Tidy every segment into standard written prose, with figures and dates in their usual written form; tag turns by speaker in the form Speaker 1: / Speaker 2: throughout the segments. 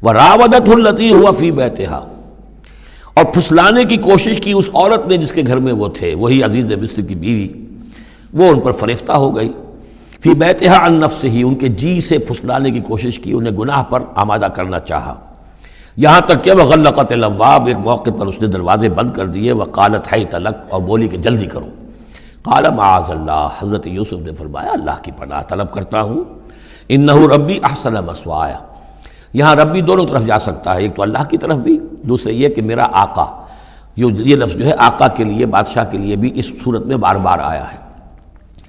Speaker 1: وراودته التي هو في بيتها، اور پھسلانے کی کوشش کی اس عورت نے جس کے گھر میں وہ تھے، وہی عزیز مصر کی بیوی، وہ ان پر فریفتہ ہو گئی، فی بیتہا عن نفسہ، ان کے جی سے پھسلانے کی کوشش کی، انہیں گناہ پر آمادہ کرنا چاہا، یہاں تک کہ وغلقت الابواب، ایک موقع پر اس نے دروازے بند کر دیے، وقالت حیت لک، اور بولی کہ جلدی کرو، قال معاذ اللہ، حضرت یوسف نے فرمایا اللہ کی پناہ طلب کرتا ہوں، انہ ربی احسن مثوایا، یہاں ربی دونوں طرف جا سکتا ہے، ایک تو اللہ کی طرف بھی، دوسرے یہ کہ میرا آقا، یہ لفظ جو ہے آقا کے لیے، بادشاہ کے لیے بھی اس صورت میں بار بار آیا ہے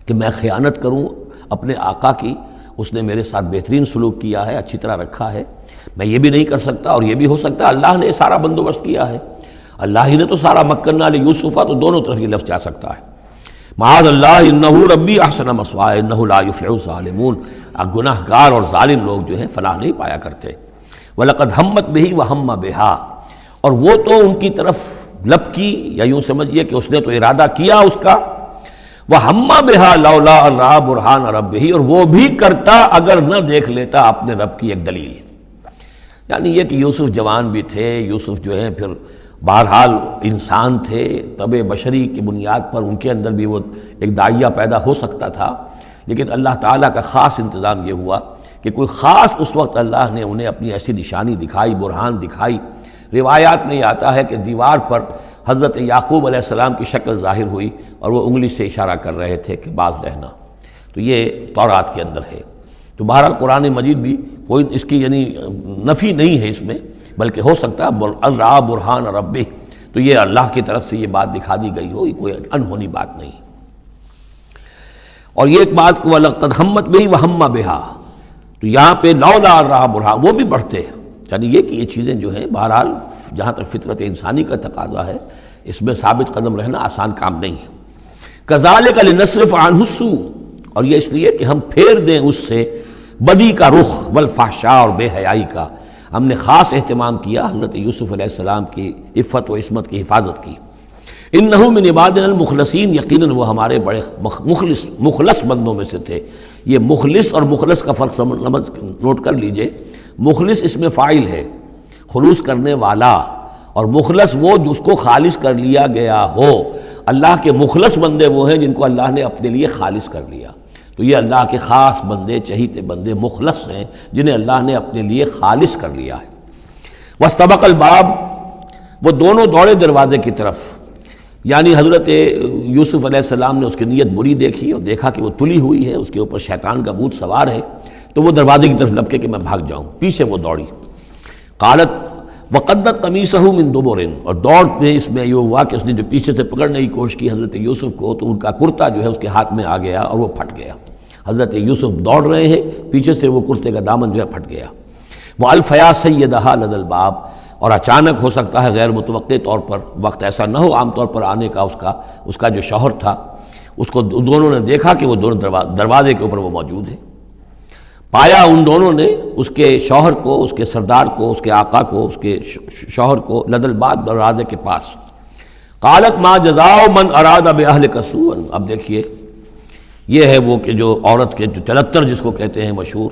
Speaker 1: کہ میں خیانت کروں اپنے آقا کی، اس نے میرے ساتھ بہترین سلوک کیا ہے، اچھی طرح رکھا ہے، میں یہ بھی نہیں کر سکتا، اور یہ بھی ہو سکتا اللہ نے سارا بندوبست کیا ہے، اللہ ہی نے تو سارا مکننا لیوسف، تو دونوں طرف یہ لفظ جا سکتا ہے، معاذ اللہ انہ ربی احسن مثوایا انہ لا یفلح الظالمون، گناہ گار اور ظالم لوگ جو ہیں فلاح نہیں پایا کرتے، وَلَقَدْ هَمَّتْ بِهِ وَهَمَّ بِهَا، اور وہ تو ان کی طرف لپکی، یا یوں سمجھیے کہ اس نے تو ارادہ کیا اس کا، وَهَمَّ بِهَا لَوْلَا أَن رَأَىٰ بُرْهَانَ رَبِّهِ، اور وہ بھی کرتا اگر نہ دیکھ لیتا اپنے رب کی ایک دلیل، یعنی یہ کہ یوسف جوان بھی تھے، یوسف جو ہے پھر بہرحال انسان تھے، طبع بشری کی بنیاد پر ان کے اندر بھی وہ ایک داعیہ پیدا ہو سکتا تھا، لیکن اللہ تعالیٰ کا خاص انتظام یہ ہوا کہ کوئی خاص اس وقت اللہ نے انہیں اپنی ایسی نشانی دکھائی، برہان دکھائی، روایات میں یہ آتا ہے کہ دیوار پر حضرت یعقوب علیہ السلام کی شکل ظاہر ہوئی اور وہ انگلی سے اشارہ کر رہے تھے کہ باز رہنا، تو یہ تورات کے اندر ہے، تو بہرحال قرآن مجید بھی کوئی اس کی یعنی نفی نہیں ہے اس میں، بلکہ ہو سکتا ہے رَأَىٰ بُرْهَانَ رَبِّهِ، تو یہ اللہ کی طرف سے یہ بات دکھا دی گئی ہو، یہ کوئی انہونی بات نہیں۔ اور یہ ایک بات کو وَلَقَدْ هَمَّتْ بِهِ وَهَمَّ بِهَا، تو یہاں پہ لولا رَأَىٰ بُرْهَانَ، وہ بھی بڑھتے ہیں، یعنی یہ کہ یہ چیزیں جو ہیں بہرحال جہاں تک فطرت انسانی کا تقاضا ہے اس میں ثابت قدم رہنا آسان کام نہیں ہے۔ كَذَٰلِكَ لِنَصْرِفَ عَنْهُ السُّوءَ، اور یہ اس لیے کہ ہم پھیر دیں اس سے بدی کا رخ، والفحشاء، اور بے حیائی کا، ہم نے خاص اہتمام کیا حضرت یوسف علیہ السلام کی عفت و عصمت کی حفاظت کی، انہ من عبادنا المخلصین، یقیناً وہ ہمارے بڑے مخلص بندوں میں سے تھے۔ یہ مخلص اور مخلص کا فرق نوٹ کر لیجئے، مخلص اس میں فاعل ہے، خلوص کرنے والا، اور مخلص وہ جس کو خالص کر لیا گیا ہو، اللہ کے مخلص بندے وہ ہیں جن کو اللہ نے اپنے لیے خالص کر لیا، تو یہ اللہ کے خاص بندے، چہیتے بندے مخلص ہیں جنہیں اللہ نے اپنے لیے خالص کر لیا ہے۔ واستبق الباب، وہ دونوں دوڑے دروازے کی طرف، یعنی حضرت یوسف علیہ السلام نے اس کی نیت بری دیکھی اور دیکھا کہ وہ تلی ہوئی ہے، اس کے اوپر شیطان کا بھوت سوار ہے، تو وہ دروازے کی طرف لپکے کہ میں بھاگ جاؤں، پیچھے وہ دوڑی، قالت وقدت قمیصہ من دبر، اور دوڑ میں اس میں یہ ہوا کہ اس نے جو پیچھے سے پکڑنے کی کوشش کی حضرت یوسف کو، تو ان کا کرتا جو ہے اس کے ہاتھ میں آ گیا اور وہ پھٹ گیا، حضرت یوسف دوڑ رہے ہیں، پیچھے سے وہ کرتے کا دامن جو ہے پھٹ گیا، وَأَلْفَيَا سَيِّدَهَا لَدَى الْبَابِ، اور اچانک ہو سکتا ہے غیر متوقع طور پر، وقت ایسا نہ ہو عام طور پر آنے کا، اس کا جو شوہر تھا، اس کو دونوں نے دیکھا کہ وہ دونوں دروازے کے اوپر وہ موجود ہے، پایا ان دونوں نے اس کے شوہر کو، اس کے سردار کو، اس کے آقا کو، اس کے شوہر کو لدى الباب، دروازے کے پاس، قالت ما جزاء من اراد باهلك سوءا، اب دیکھیے یہ ہے وہ کہ جو عورت کے جو چلتر جس کو کہتے ہیں مشہور،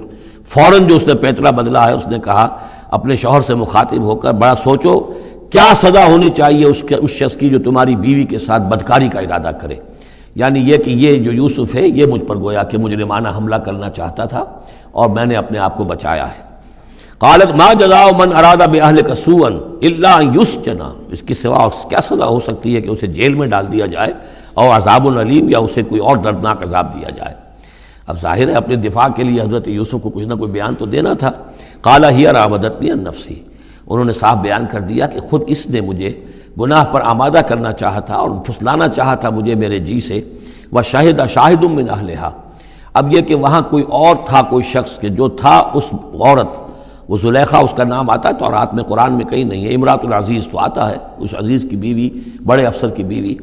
Speaker 1: فوراً جو اس نے پیتلا بدلا ہے، اس نے کہا اپنے شوہر سے مخاطب ہو کر، بڑا سوچو کیا سزا ہونی چاہیے اس شخص کی جو تمہاری بیوی کے ساتھ بدکاری کا ارادہ کرے، یعنی یہ کہ یہ جو یوسف ہے یہ مجھ پر گویا کہ مجرمانہ حملہ کرنا چاہتا تھا اور میں نے اپنے آپ کو بچایا ہے۔ قالت ما جزاء من اراد باهلك سوءا الا ان يسجن، اس کی سوا کیا سزا ہو سکتی ہے کہ اسے جیل میں ڈال دیا جائے، اور عذاب علیم، یا اسے کوئی اور دردناک عذاب دیا جائے۔ اب ظاہر ہے اپنے دفاع کے لیے حضرت یوسف کو کچھ نہ کوئی بیان تو دینا تھا۔ قال هي راودتني عن نفسي، انہوں نے صاف بیان کر دیا کہ خود اس نے مجھے گناہ پر آمادہ کرنا چاہا تھا اور پھسلانا چاہا تھا مجھے میرے جی سے، وشهد شاهد من اهلها، اب یہ کہ وہاں کوئی اور تھا، کوئی شخص کہ جو تھا اس عورت، وہ زلیخا اس کا نام آتا ہے تو رات میں قرآن میں کہیں نہیں ہے، امراۃ العزیز تو آتا ہے، اس عزیز کی بیوی، بڑے افسر کی بیوی،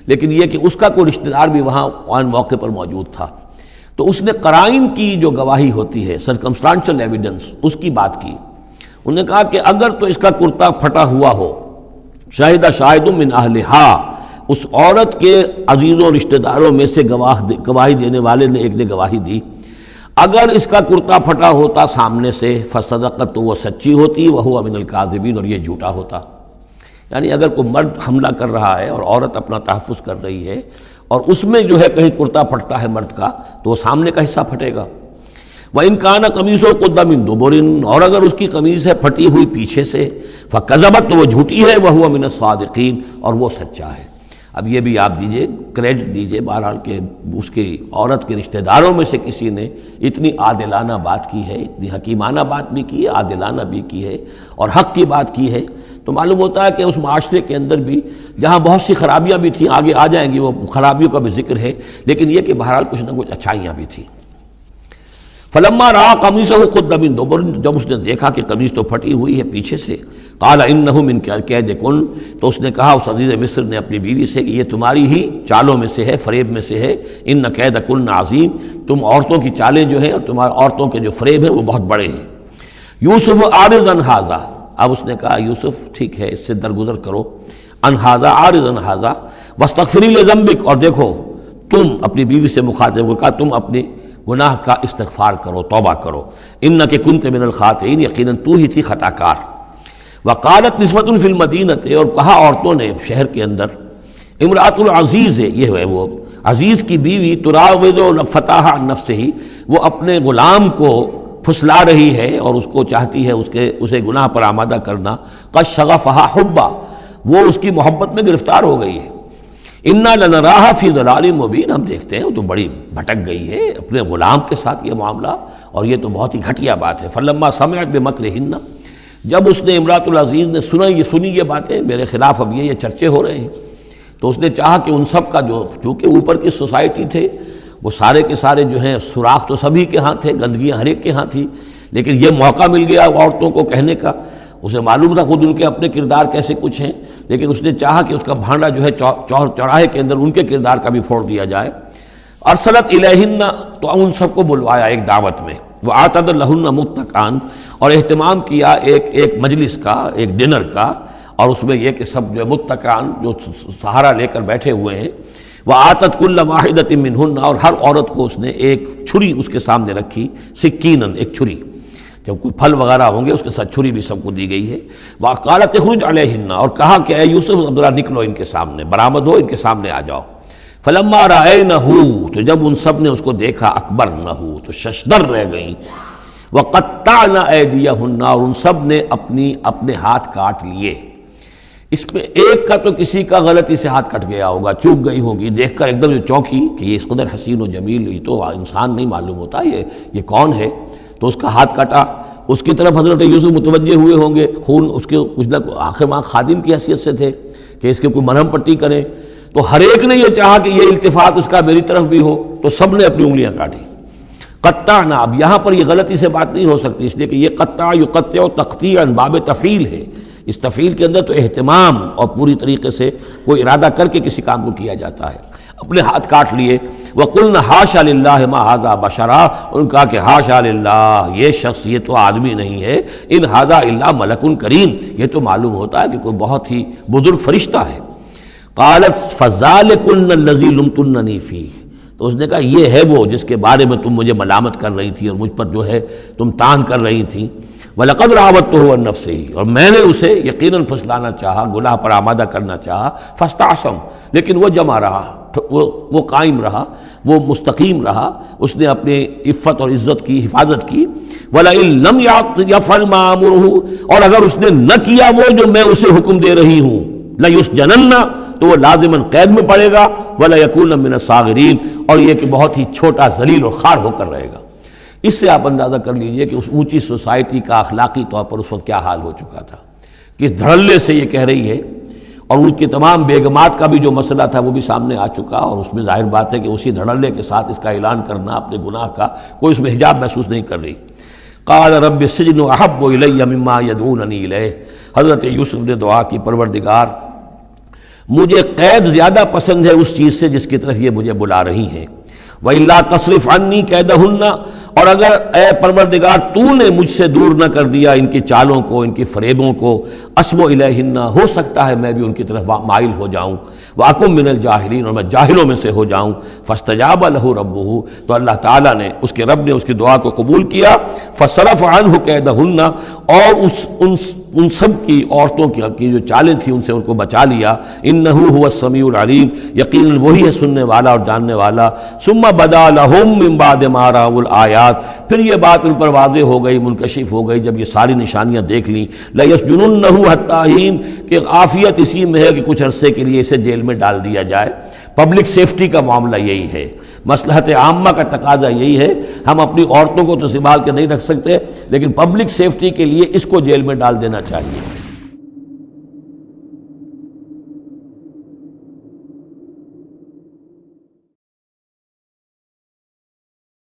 Speaker 1: لیکن یہ کہ اس کا کوئی رشتہ دار بھی وہاں آن موقع پر موجود تھا، تو اس نے قرائن کی جو گواہی ہوتی ہے، سرکمسٹانشل ایویڈنس، اس کی بات کی۔ انہوں نے کہا کہ اگر تو اس کا کرتا پھٹا ہوا ہو، شاہد شاہد من اہلہا، اس عورت کے عزیزوں رشتہ داروں میں سے گواہی دینے والے نے ایک نے گواہی دی، اگر اس کا کرتا پھٹا ہوتا سامنے سے فصدقت، تو وہ سچی ہوتی، وہو من الکاذبین، اور یہ جھوٹا ہوتا۔ یعنی اگر کوئی مرد حملہ کر رہا ہے اور عورت اپنا تحفظ کر رہی ہے اور اس میں جو ہے کہیں کرتا پھٹتا ہے مرد کا، تو وہ سامنے کا حصہ پھٹے گا۔ وَإِنْ كَانَ قَمِيصُهُ قُدَّ مِن دُبُرٍ، اور اگر اس کی قمیص ہے پھٹی ہوئی پیچھے سے، فَكَذَبَتْ، تو وہ جھوٹی ہے، وَهُوَ مِنَ الصَّادِقِينَ، اور وہ سچا ہے۔ اب یہ بھی آپ دیجئے، کریڈٹ دیجئے بہرحال کہ اس کی عورت کے رشتہ داروں میں سے کسی نے اتنی عادلانہ بات کی ہے، اتنی حکیمانہ بات بھی کی ہے، عادلانہ بھی کی ہے اور حق کی بات کی ہے، تو معلوم ہوتا ہے کہ اس معاشرے کے اندر بھی جہاں بہت سی خرابیاں بھی تھیں، آگے آ جائیں گی وہ خرابیوں کا بھی ذکر ہے، لیکن یہ کہ بہرحال کچھ نہ کچھ اچھائیاں بھی تھیں۔ فلما رأى قميصه قد من دبر، جب اس نے دیکھا کہ قمیص تو پھٹی ہوئی ہے پیچھے سے، قال انه من کید کن، تو اس نے کہا اس عزیز مصر نے اپنی بیوی سے کہ یہ تمہاری ہی چالوں میں سے ہے، فریب میں سے ہے، ان کید کن عظیم، تم عورتوں کی چالیں جو ہیں اور تمہاری عورتوں کے جو فریب ہیں وہ بہت بڑے ہیں۔ یوسف اعرض عن ھذا، اب اس نے کہا یوسف ٹھیک ہے اس سے درگزر کرو، عن ھذا، اعرض عن ھذا، واستغفری لذنبک، اور دیکھو تم اپنی بیوی سے مخاطب ہو کہا تم اپنی گناہ کا استغفار کرو، توبہ کرو، انک کنت من الخاطئین، یقیناً تو ہی تھی خطا کار۔ وقالت نسوۃ فی المدینہ، اور کہا عورتوں نے شہر کے اندر، امرأۃ العزیز، یہ ہے وہ عزیز کی بیوی، تراود فتاها عن نفسہ، وہ اپنے غلام کو پھسلا رہی ہے اور اس کو چاہتی ہے اسے گناہ پر آمادہ کرنا، قد شغفها حبا، وہ اس کی محبت میں گرفتار ہو گئی ہے۔ انا لنراها فی ضلال مبین، ہم دیکھتے ہیں وہ تو بڑی بھٹک گئی ہے اپنے غلام کے ساتھ یہ معاملہ، اور یہ تو بہت ہی گھٹیا بات ہے۔ فلما سمعت بمکرہن، جب اس نے امرأۃ العزیز نے سنی یہ باتیں میرے خلاف، اب یہ چرچے ہو رہے ہیں، تو اس نے چاہا کہ ان سب کا جو چونکہ اوپر کی سوسائٹی تھے وہ سارے کے سارے جو ہیں سوراخ تو سبھی کے ہاں تھے، گندگیاں ہر ایک کے ہاں تھی، لیکن یہ موقع مل گیا عورتوں کو کہنے کا، اسے معلوم تھا خود ان کے اپنے کردار کیسے کچھ ہیں، لیکن اس نے چاہا کہ اس کا بھانڈا جو ہے چوراہے کے اندر ان کے کردار کا بھی پھوڑ دیا جائے۔ ارسلت الیہن، تو ان سب کو بلوایا ایک دعوت میں، وَأَعْتَدَ لَهُنَّ مُتَّكَئًا، اور اہتمام کیا ایک مجلس کا، ایک ڈنر کا، اور اس میں یہ کہ سب جو متکئان جو سہارا لے کر بیٹھے ہوئے ہیں، وَآتَتْ كُلَّ وَاحِدَةٍ مِّنْهُنَّ، اور ہر عورت کو اس نے ایک چھری اس کے سامنے رکھی، سکیناً، ایک چھری، جب کوئی پھل وغیرہ ہوں گے اس کے ساتھ چھری بھی سب کو دی گئی ہے۔ وَقَالَتْ اخْرُجْ عَلَيْهِنَّ، اور کہا کہ اے یوسف عبداللہ نکلو ان کے سامنے، برآمد ہو، ان کے سامنے آ جاؤ۔ فَلَمَّا رَأَيْنَهُ، تو جب ان سب نے اس کو دیکھا، اکبرنہ، تو ششدر رہ گئیں، وَقَطَّعْنَ أَيْدِيَهُنَّ، اور ان سب نے اپنے ہاتھ کاٹ لیے۔ اس میں ایک کا تو کسی کا غلطی سے ہاتھ کٹ گیا ہوگا، چوک گئی ہوگی، دیکھ کر ایک دم جو چونکی کہ یہ اس قدر حسین و جمیل، یہ تو انسان نہیں معلوم ہوتا، یہ کون ہے، تو اس کا ہاتھ کٹا۔ اس کی طرف حضرت یوسف متوجہ ہوئے ہوں گے، خون اس کے کچھ نہ آخر ماں خادم کی حیثیت سے تھے کہ اس کے کوئی مرہم پٹی کریں، تو ہر ایک نے یہ چاہا کہ یہ التفات اس کا میری طرف بھی ہو، تو سب نے اپنی انگلیاں کاٹی۔ قطعنا، اب یہاں پر یہ غلطی سے بات نہیں ہو سکتی، اس لیے کہ یہ قطع یقطع تقطیعا باب تفعیل ہے، اس تفعیل کے اندر تو اہتمام اور پوری طریقے سے کوئی ارادہ کر کے کسی کام کو کیا جاتا ہے۔ اپنے ہاتھ کاٹ لیے۔ وَقُلْنَا حَاشَا لِلَّهِ مَا هَذَا بَشَرًا، ان کہا کہ حاشا للہ، یہ شخص یہ تو آدمی نہیں ہے، ان هَذَا إِلَّا مَلَكٌ کریم، یہ تو معلوم ہوتا ہے کہ کوئی بہت ہی بزرگ فرشتہ ہے۔ قالت فَذَلِكُنَّ الَّذِي لُمْتُنَّنِي فِيهِ، تو اس نے کہا یہ ہے وہ جس کے بارے میں تم مجھے ملامت کر رہی تھی اور مجھ پر جو ہے تم تان کر رہی تھی۔ وَلَقَدْ رَاوَدتُّهُ عَن نَّفْسِهِ، اور میں نے اسے یقیناً پھسلانا چاہا، گناہ پر آمادہ کرنا چاہا، فَاسْتَعْصَمَ، لیکن وہ جمع رہا، وہ قائم رہا، وہ مستقیم رہا، اس نے اپنے عفت اور عزت کی حفاظت کی۔ وَلَئِن لَّمْ يَفْعَلْ مَا آمُرُهُ، اور اگر اس نے نہ کیا وہ جو میں اسے حکم دے رہی ہوں، لَيُسْجَنَنَّ، تو وہ لازماً قید میں پڑے گا، وَلَيَكُونَ مِنَ الصَّاغِرِينَ، اور یہ کہ بہت ہی چھوٹا ذلیل و خوار ہو کر رہے گا۔ اس سے آپ اندازہ کر لیجئے کہ اس اونچی سوسائٹی کا اخلاقی طور پر اس وقت کیا حال ہو چکا تھا، کس دھڑلے سے یہ کہہ رہی ہے، اور ان کی تمام بیگمات کا بھی جو مسئلہ تھا وہ بھی سامنے آ چکا، اور اس میں ظاہر بات ہے کہ اسی دھڑلے کے ساتھ اس کا اعلان کرنا اپنے گناہ کا، کوئی اس میں حجاب محسوس نہیں کر رہی۔ قال رب السجن احب الی مما یدعوننی الیہ، حضرت یوسف نے دعا کی پروردگار مجھے قید زیادہ پسند ہے اس چیز سے جس کی طرف یہ مجھے بلا رہی ہیں۔ وَإِلَّا تَصْرِفْ عَنِّي كَيْدَهُنَّ، اور اگر اے پروردگار تو نے مجھ سے دور نہ کر دیا ان کی چالوں کو، ان کی فریبوں کو، اسمو الیہن، ہو سکتا ہے میں بھی ان کی طرف مائل ہو جاؤں، واکم من الجاہلین، اور میں جاہلوں میں سے ہو جاؤں۔ فاستجاب لہ ربہ، تو اللہ تعالیٰ نے، اس کے رب نے اس کی دعا کو قبول کیا۔ فصرف عنہ کیدہن، اور ان سب کی عورتوں کی جو چالیں تھیں ان سے ان کو بچا لیا۔ انہ هو السمیع العلیم، یقیناً وہی ہے سننے والا اور جاننے والا۔ ثم بدا لہم من بعد ما رأوا الآیات، پھر یہ بات ان پر واضح ہو گئی، منکشف ہو گئی جب یہ ساری نشانیاں دیکھ لیں۔ لَيَسْجُنُنَّهُ حَتَّىٰ حِينٍ، کہ عافیت اسی میں ہے کہ کچھ عرصے کے لیے اسے جیل میں ڈال دیا جائے۔ پبلک سیفٹی کا معاملہ یہی ہے، مصلحت عامہ کا تقاضا یہی ہے۔ ہم اپنی عورتوں کو تو سنبھال کے نہیں رکھ سکتے، لیکن پبلک سیفٹی کے لیے اس کو جیل میں ڈال دینا چاہیے۔